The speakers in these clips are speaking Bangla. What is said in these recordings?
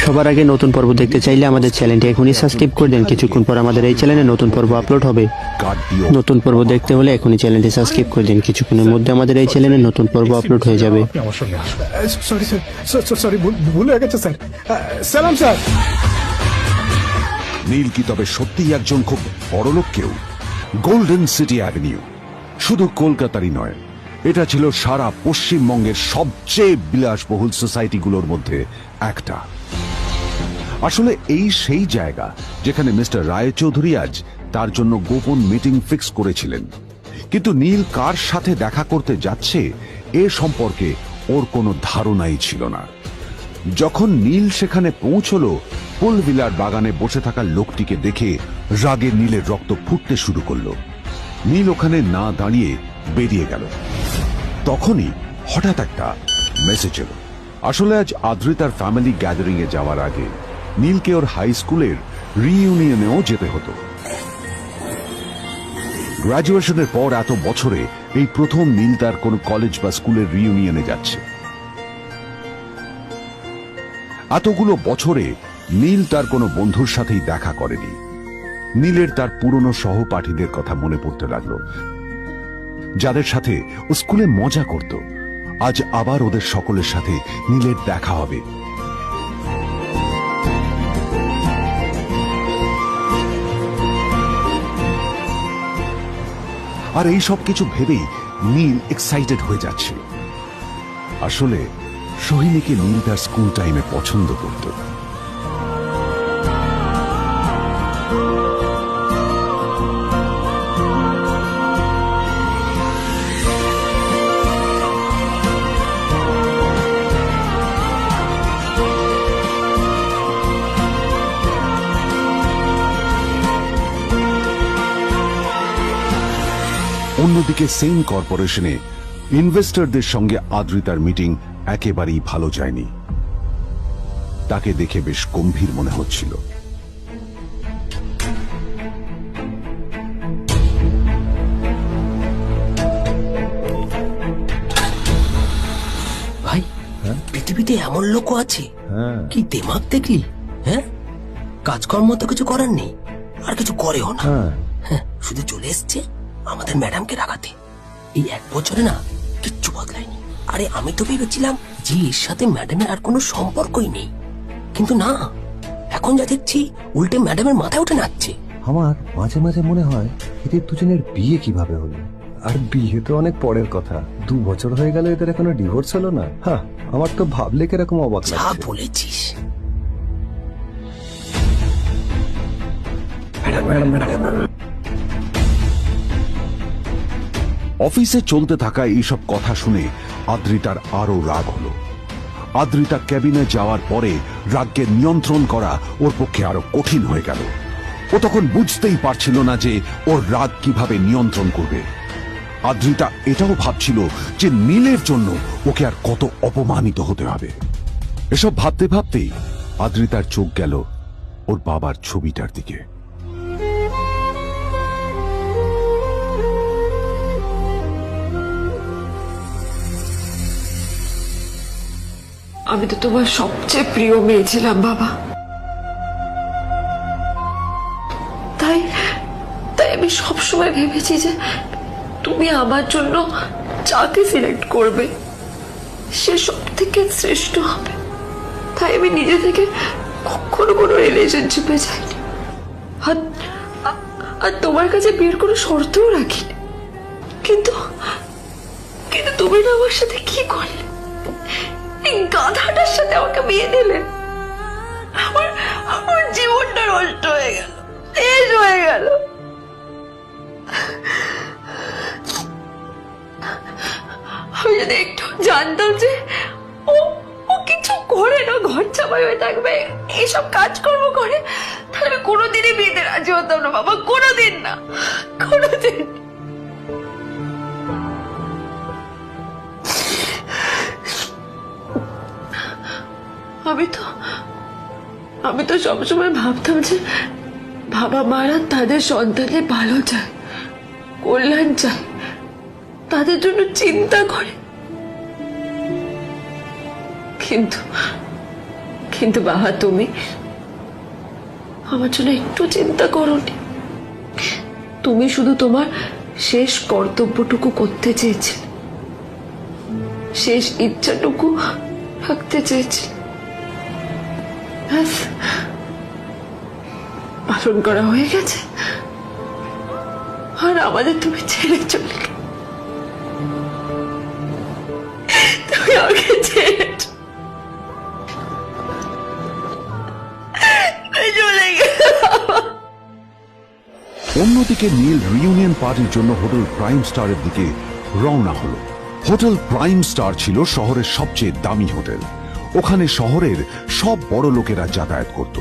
সবার আগে নতুন পর্ব দেখতে চাইলে আমাদের চ্যানেলটি এখনই সাবস্ক্রাইব করে দেন। কিছুক্ষণ পর আমাদের এই চ্যানেলে নতুন পর্ব আপলোড হবে। নতুন পর্ব দেখতে হলে এখনই চ্যানেলটি সাবস্ক্রাইব করে দিন। কিছুক্ষণের মধ্যে আমাদের এই চ্যানেলে নতুন পর্ব আপলোড হয়ে যাবে। সরি স্যার, সরি ভুল হয়ে গেছে স্যার। সালাম স্যার। নীল কি তবে সত্যিই একজন খুব বড়লোক কেউ? গোল্ডেন সিটি অ্যাভিনিউ শুধু কলকাতারই নয়, এটা ছিল সারা পশ্চিমবঙ্গের সবচেয়ে বিলাসবহুল সোসাইটিগুলোর মধ্যে একটা। আসলে এই সেই জায়গা যেখানে মিস্টার রায়চৌধুরী আজ তার জন্য গোপন মিটিং ফিক্স করেছিলেন। কিন্তু নীল কার সাথে দেখা করতে যাচ্ছে এ সম্পর্কে ওর কোনো ধারণাই ছিল না। যখন নীল সেখানে পৌঁছলো, পুলভিলার বাগানে বসে থাকা লোকটিকে দেখে রাগে নীলের রক্ত ফুটতে শুরু করলো। নীল ওখানে না দাঁড়িয়ে বেরিয়ে গেল। তখনই হঠাৎ একটা মেসেজ এলো। আসলে আজ আদ্রিতার ফ্যামিলি গ্যাদারিং এ যাওয়ার আগে নীলকে ওর হাই স্কুলের রিইউনিয়নেও যেতে হতো। গ্র্যাজুয়েশনের পর এত বছরে এই প্রথম নীল তার কোন কলেজ বা স্কুলের রিইউনিয়নে যাচ্ছে। এতগুলো বছরে নীল তার কোনো বন্ধুর সাথেই দেখা করেনি। নীলের তার পুরনো সহপাঠীদের কথা মনে পড়তে লাগলো, যাদের সাথে ও স্কুলে মজা করত। আজ আবার ওদের সকলের সাথে নীলের দেখা হবে। আর এই সব কিছু ভেবেই নীল এক্সাইটেড হয়ে যাচ্ছে। আসলে সোহিনীকে নীল তার স্কুল টাইমে পছন্দ করত। অন্যদিকে সেম কর্পোরেশনে ইনভেস্টরদের সঙ্গে আদ্রিতার মিটিং একেবারেই ভালো যায়নি। তাকে দেখে বেশ গম্ভীর মনে হচ্ছিল। ভাই, পৃথিবীতে এমন লোকও আছে? কি দেমাগ দেখলি? হ্যাঁ, কাজকর্ম তো কিছু করার নেই, আর কিছু করেও না। হ্যাঁ, শুধু চলে এসছে আমাদের ম্যাডামকে রাখাতে। এই 1 বছরে না কিচ্ছু বদলায়নি। আরে আমি তো ভেবেছিলাম যে এর সাথে ম্যাডামের আর কোনো সম্পর্কই নেই, কিন্তু না, এখন যা দেখছি উল্টে ম্যাডামের মাথায় উঠে নাচছে। আমার মাঝে মাঝে মনে হয় এদের দুজনের বিয়ে কিভাবে হলো। আর বিয়ে তো অনেক পরের কথা, 2 বছর হয়ে গেল, এদের এখনো ডিভোর্স হলো না। হ্যাঁ, আমার তো ভাবলে কিরকম অবাক যা লাগছে। বলেছিস। অফিসে চলতে থাকা এইসব কথা শুনে আদ্রিতার আরো রাগ হলো। আদ্রিতা ক্যাবিনে যাওয়ার পরে রাগকে নিয়ন্ত্রণ করা ওর পক্ষে আরো কঠিন হয়ে গেল। ও তখন বুঝতেই পারছিল না যে ওর রাগ কিভাবে নিয়ন্ত্রণ করবে। আদ্রিতা এটাও ভাবছিল যে নীলের জন্য ওকে আর কত অপমানিত হতে হবে। এসব ভাবতে ভাবতেই আদ্রিতার চোখ গেল ওর বাবার ছবিটার দিকে। আমি তো তোমার সবচেয়ে প্রিয় মেয়ে ছিলাম বাবা। তাই তাই আমি সবসময় ভেবেছি যে তুমি আমার জন্য যাকে সিলেক্ট করবে সে সব থেকে শ্রেষ্ঠ হবে। তাই আমি নিজে থেকে কখনো কোনো রিলেশনশিপে যাইনি, আর তোমার কাছে বিয়ের কোনো শর্তও রাখিনি। কিন্তু কিন্তু তুমি না আমার সাথে কি করলে? এই গাধাটার সাথে আমাকে বিয়ে দিলে। আমার আমার জীবনটা নষ্ট হয়ে গেল, শেষ হয়ে গেল। আমি যদি একটু জানতাম যে ও ও কিছু করে না, ঘর চাপাই হয়ে থাকবে, এইসব কাজকর্ম করে, তাহলে আমি কোনোদিনই বিয়েতে রাজি হতাম না বাবা, কোনোদিন না, কোনোদিন। আমি তো সবসময় ভাবতাম যে বাবা মারা তাদের সন্তানের ভালো চায়, কল্যাণ চায়, তাদের জন্য চিন্তা করে। কিন্তু কিন্তু বাবা তুমি আমার জন্য একটু চিন্তা করোনি। তুমি শুধু তোমার শেষ কর্তব্যটুকু করতে চেয়েছিলে, শেষ ইচ্ছাটুকু রাখতে চেয়েছিলে, ব্যাস পালন করা হয়ে গেছে। আর আমাদের তুমি ছেড়ে চলে গেলে, তুমি আমাকে ছেড়ে চলে গেলে। অন্যদিকে নীল রিউনিয়ন পার্টির জন্য হোটেল প্রাইম স্টারের দিকে রওনা হলো। হোটেল প্রাইম স্টার ছিল শহরের সবচেয়ে দামি হোটেল। ওখানে শহরের সব বড় লোকেরা যাতায়াত করত।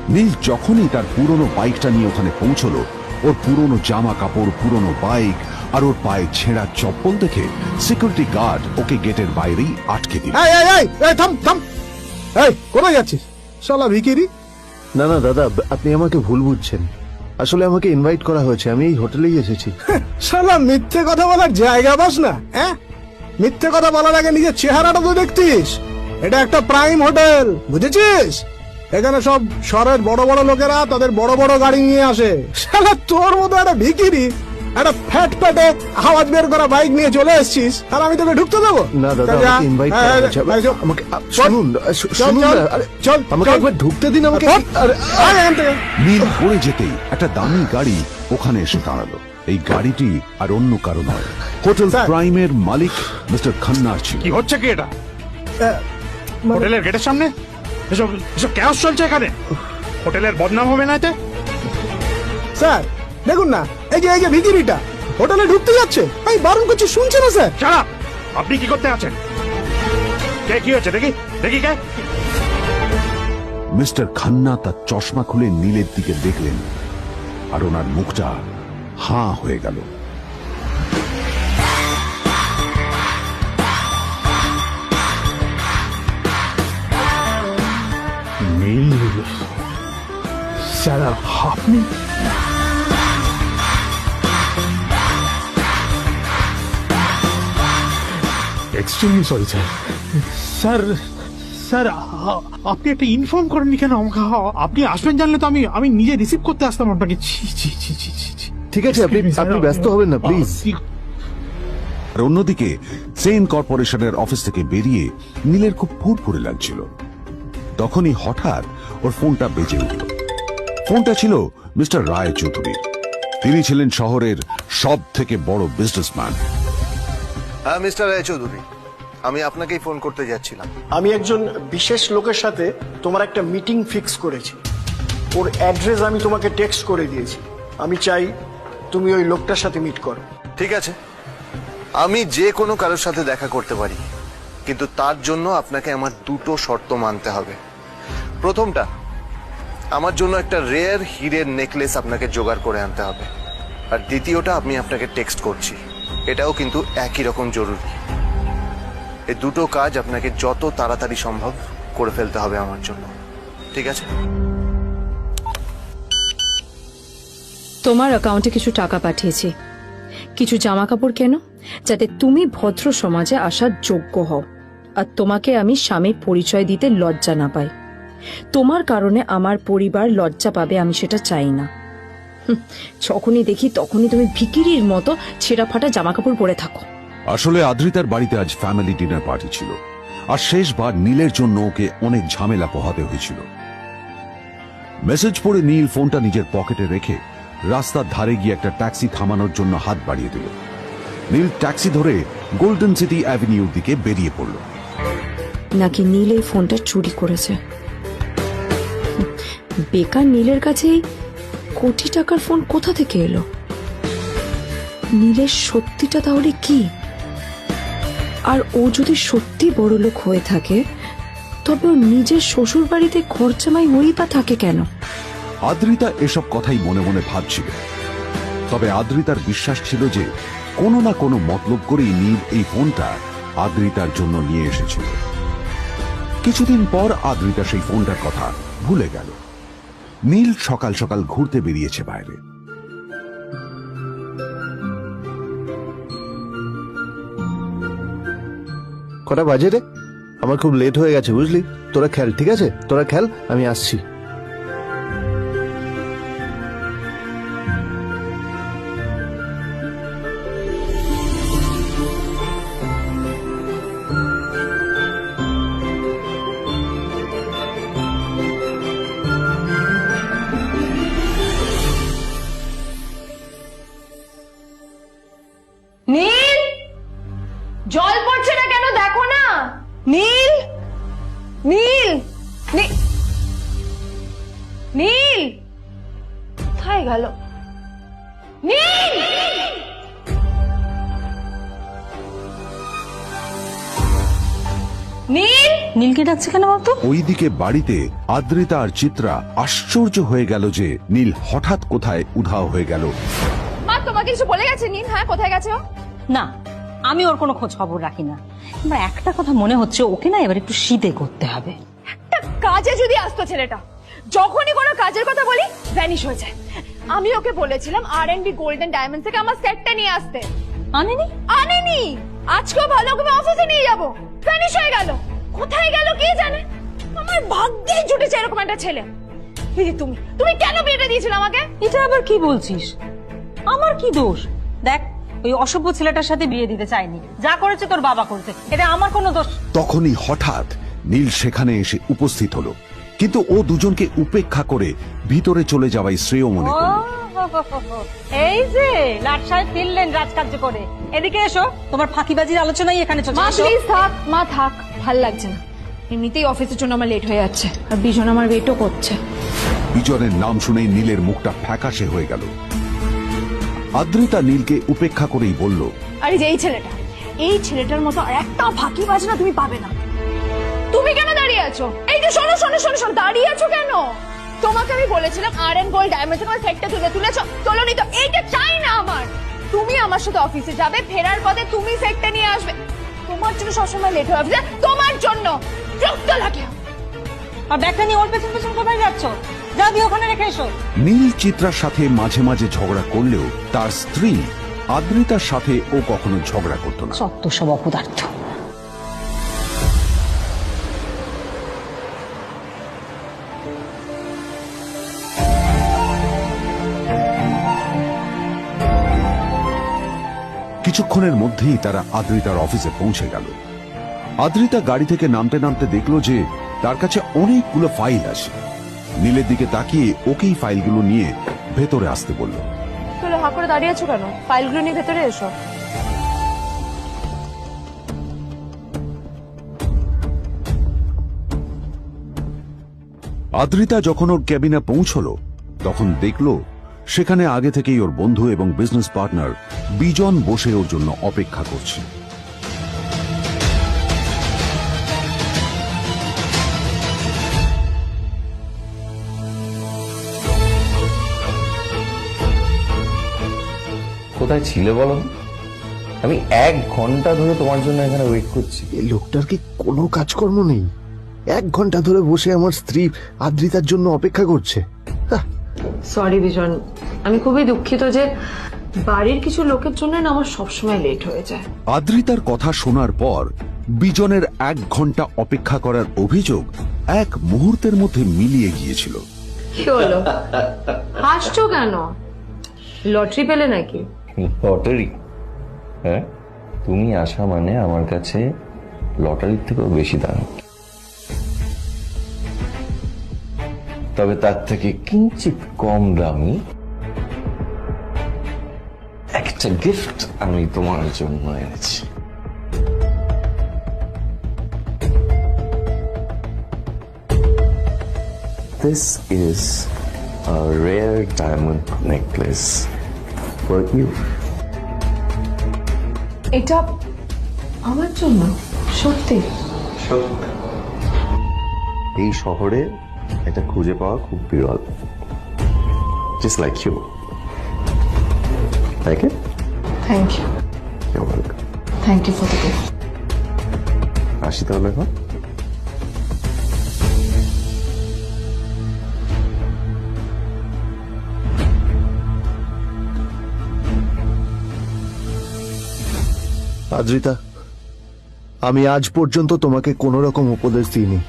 নীল যখনই তার পুরনো বাইকটা নিয়ে ওখানে পৌঁছলো, ওর পুরনো জামা কাপড়, পুরনো বাইক আর ওর পায়ে ছেঁড়া চপ্পল দেখে সিকিউরিটি গার্ড ওকে গেটের বাইরেই আটকে দিল। এই এই এই এই থাম থাম, এই কোথায় যাচ্ছিস শালা ভিকিরি? না না দাদা, আপনি আমাকে ভুল বুঝছেন। আসলে আমাকে ইনভাইট করা হয়েছে, আমি এই হোটেলেই এসেছি। শালা মিথ্যে কথা বলার জায়গা পাস না? হ্যাঁ, মিথ্যে কথা বলার আগে নিজের চেহারাটা তো দেখতিস। এটা একটা প্রাইম হোটেল, বুঝেছিস? এখানে সব শহরের বড় বড় লোকেরা তাদের বড় বড় গাড়ি নিয়ে আসে। শালা তোর মতো একটা ভিকিরি একটা ফ্যাট প্যাটে আওয়াজ বের করা বাইক নিয়ে চলে এসেছিস, আর আমি তোকে ঢুকতে দেবো? না দাদা, চল যা। আমাকে ইনভাইট করা এই, হয়েছে। এই, চল। আমাকে চল। শুনুন, চল, শুনুন চল। না। আরে, চল, আমাকে চল। একবার ঢুকতে দিন আমাকে। আরে, আয় এখান থেকে। নীল পড়ে যেতেই একটা দামি গাড়ি ওখানে এসে দাঁড়ালো। এই গাড়িটি আর অন্য কারো নয়, হোটেল স্যার। প্রাইমের মালিক মিস্টার খান্নার ছিল। কি হচ্ছে কি এটা? মানে- হোটেলের গেটের সামনে এসব এসব ক্যাশ চলছে এখানে। হোটেলের বদনাম হবে না এতে? স্যার দেখুন না, এই যে ভিকিরিটা হোটেলে ঢুকতে যাচ্ছে, আমি বারণ করছি, শুনছে না স্যার? শালা, আপনি কি করতে আছেন? কে কি হচ্ছে দেখি দেখি কে? মিস্টার খান্না তার চশমা খুলে নীলের দিকে দেখলেন, আর ওনার মুখটা হাঁ হয়ে গেল। নীল স্যার, আপনি? Extremely sorry sir. Sir sir, আপনি একটা ইনফর্ম করেননি কেন আমাকে? আপনি আসবেন জানলে তো আমি নিজে রিসিভ করতে আসতাম আপনাকে। ছি ছি ছি ছি ছি ছি। ঠিক আছে, আপনি আপনি ব্যস্ত হবেন না, প্লিজ। আর অন্যদিকে চেইন কর্পোরেশনের অফিস থেকে বেরিয়ে নীলের খুব ফুরফুরে লাগছিল। তখনই হঠাৎ ওর ফোনটা বেজে উঠল। ফোনটা ছিল মিস্টার রায় চৌধুরীর। তিনি ছিলেন শহরের সব থেকে বড় বিজনেসম্যান। হ্যাঁ মিস্টার রায়চৌধুরী, আমি আপনাকেই ফোন করতে যাচ্ছিলাম। আমি একজন বিশেষ লোকের সাথে তোমার একটা মিটিং ফিক্স করেছি। ওর অ্যাড্রেস আমি তোমাকে টেক্সট করে দিয়েছি। আমি চাই তুমি ওই লোকটার সাথে মিট করো। ঠিক আছে, আমি যে কোনো কারোর সাথে দেখা করতে পারি, কিন্তু তার জন্য আপনাকে আমার দুটো শর্ত মানতে হবে। প্রথমটা, আমার জন্য একটা রেয়ার হীরের নেকলেস আপনাকে জোগাড় করে আনতে হবে। আর দ্বিতীয়টা, আমি আপনাকে টেক্সট করছি, এটাও কিন্তু একই রকম জরুরি। এই দুটো কাজ আপনাকে যত তাড়াতাড়ি সম্ভব করে ফেলতে হবে আমার জন্য, ঠিক আছে? তোমার অ্যাকাউন্টে কিছু টাকা পাঠিয়েছি। কিছু জামা কাপড় কেন, যাতে তুমি ভদ্র সমাজে আসার যোগ্য হও, আর তোমাকে আমি স্বামীর পরিচয় দিতে লজ্জা না পাই। তোমার কারণে আমার পরিবার লজ্জা পাবে, আমি সেটা চাই না। যখনই দেখি তখনই তুমি ভিকিরির মতো ছেঁড়া ফাটা জামা কাপড় পরে থাকো। আসলে আদ্রিতার বাড়িতে আজ ফ্যামিলি ডিনার পার্টি ছিল, আর শেষবার নীলের জন্য ওকে অনেক ঝামেলা পোহাতে হয়েছিল। মেসেজ পড়ে নীল ফোনটা নিজের পকেটে রেখে রাস্তার ধারে গিয়ে একটা ট্যাক্সি থামানোর জন্য হাত বাড়িয়ে দিল। নীল ট্যাক্সি ধরে গোল্ডেন সিটি অ্যাভিনিউর দিকে বেরিয়ে পড়ল। নাকি নীল এই ফোনটা চুরি করেছে। বেকার নীলের কাছে এই কোটি টাকার ফোন কোথা থেকে এলো? নীলের সত্যিটা তাহলে কি? আর ও যদি সত্যি বড়লোক হয়ে থাকে, তবে ও নিজের শ্বশুর বাড়িতে খরচামাই হয়েই বা থাকে কেন? আদ্রিতা এসব কথাই মনে মনে ভাবছিল। তবে আদ্রিতার বিশ্বাস ছিল যে কোনো না কোনো মতলব করেই নীল এই ফোনটা আদ্রিতার জন্য নিয়ে এসেছিল। কিছুদিন পর আদ্রিতা সেই ফোনটার কথা ভুলে গেল। নীল সকাল সকাল ঘুরতে বেরিয়েছে বাইরে। কটা বাজে রে? আমার খুব লেট হয়ে গেছে বুঝলি, তোরা খেল, ঠিক আছে তোরা খেল, আমি আসছি। নীল, জল পড়ছে না কেন দেখো না। নীল, নীল, নীল কোথায় গেল? নীল, নীল, নীলকে ডাকছে কেন বলতো? ওইদিকে বাড়িতে আদ্রিতা আর চিত্রা আশ্চর্য হয়ে গেল যে নীল হঠাৎ কোথায় উধাও হয়ে গেল। মা তোমাকে কিছু বলে গেছে নীল? হ্যাঁ, কোথায় গেছে ও? না, আমি ওর কোনো খোঁজ খবর রাখি না। আমার একটা কথা মনে হচ্ছে, ওকে না এবার একটু শীতে করতে হবে। একটা কাজে যদি আসতো ছেলেটা, যখনই কোনো কাজের কথা বলি ভ্যানিশ হয়ে যায়। আমি ওকে বলেছিলাম R&B গোল্ডেন ডায়মন্ড থেকে আমার সেটটা নিয়ে আসতে, আনেনি। আনেনি। আজকেও ভালো করে অফিসে নিয়ে যাব, ভ্যানিশ হয়ে গেল। কোথায় গেল কে জানে। আমার ভাগ্যে জুটেছে এরকম একটা ছেলে। দিদি তুমি তুমি কেন বিয়েটা দিয়েছিলে আমাকে? এটা আবার কি বলছিস? আমার কি দোষ? দেখ, ওই অসভ্য ছেলেটার সাথে বিয়ে দিতে চাইনি, যা করেছে তোর বাবা করতে, এটা আমার কোনো দোষ। তখনই হঠাৎ নীল সেখানে এসে উপস্থিত হলো, কিন্তু ও দুজনকে উপেক্ষা করে ভিতরে চলে যাওয়াই শ্রেয় মনে করল। এই যে লাট সাহেব ফিরলেন রাজকার্য করে, এদিকে এসো, তোমার ফাঁকিবাজির আলোচনাই এখানে চলছে। মা প্লিজ থাক, মা থাক, ভাল লাগছে না। এমনিতেই অফিসের জন্য আমার লেট হয়ে যাচ্ছে, আর বিজন আমার ওয়েটও করছে। বিজনের নাম শুনেই নীলের মুখটা ফ্যাকাশে হয়ে গেল। আদ্রিতা নীলকে উপেক্ষা করেই বলল, আরে যে এই ছেলেটার মতো আর একটা ফাঁকিবাজ না তুমি পাবে না। তুমি কেন দাঁড়িয়ে আছো? এই যে শোনো শোনো শোনো শোনো, দাঁড়িয়ে আছো কেন? তোমাকে আমি বলেছিলাম R&B গোল্ড ডায়মন্ড থেকে আমার সেটটা তুলেছো, তোলোনি তো। এইটা চাই না আমার। তুমি আমার সাথে অফিসে যাবে, ফেরার পথে তুমি সেটটা নিয়ে আসবে। তোমার জন্য সবসময় লেট হয়ে যাবে, তোমার জন্য। বিরক্ত লাগে। আর ব্যাগটা নিয়ে ওর পেছন পেছন কোথায় যাচ্ছ? যা দিয়ে ওখানে রেখে এসো। নীল চিত্রার সাথে মাঝে মাঝে ঝগড়া করলেও তার স্ত্রী আদ্রিতার সাথে ও কখনো ঝগড়া করত না। সত্য সব অপদার্থ। কিছুক্ষণের মধ্যেই তারা আদ্রিতার অফিসে পৌঁছে গেল। আদ্রিতা গাড়ি থেকে নামতে নামতে দেখলো যে তার কাছে অনেকগুলো ফাইল আছে। নীলের দিকে তাকিয়ে ওকেই ফাইলগুলো নিয়ে ভেতরে আসতে বলল। চলো, হাঁ করে দাঁড়িয়ে আছো কেন? ফাইলগুলো নিয়ে ভেতরে এসো। আদ্রিতা যখন ওর ক্যাবিনে পৌঁছলো তখন দেখলো সেখানে আগে থেকেই ওর বন্ধু এবং বিজনেস পার্টনার বিজন বসে ওর জন্য অপেক্ষা করছে। কোথায় ছিলে বলো? আমি 1 ঘন্টা ধরে তোমার জন্য এখানে ওয়েট করছি। এই লোকটার কি কোনো কাজকর্ম নেই? 1 ঘন্টা ধরে বসে আমার স্ত্রী আদ্রিতার জন্য অপেক্ষা করছে। সরি বিজন, আমি খুবই দুঃখিত যে বাড়ির কিছু লোকের জন্য না আমার সবসময় লেট হয়ে যায়। আদ্রিতার কথা শোনার পর বিজনের 1 ঘন্টা অপেক্ষা করার অভিযোগ 1 মুহূর্তের মধ্যে মিলিয়ে গিয়েছিল। কি হলো, হাসছো কেন? লটারি পেলে নাকি? লটারি? হ্যাঁ, তুমি আসা মানে আমার কাছে লটারির থেকেও বেশি দাম। তবে তার থেকে কিঞ্চিত কম দামি একটা গিফট আমি তোমার জন্য এনেছি। This is a rare diamond necklace for you. এটা আমার জন্য? সত্যি? এই শহরে এটা খুঁজে পাওয়া খুব বিরল। Just like you. Like it? Thank you. You're welcome. Thank you for the gift. আসি তাহলে এখন। আদ্রিতা, আমি আজ পর্যন্ত তোমাকে কোনো রকম উপদেশ দিইনি।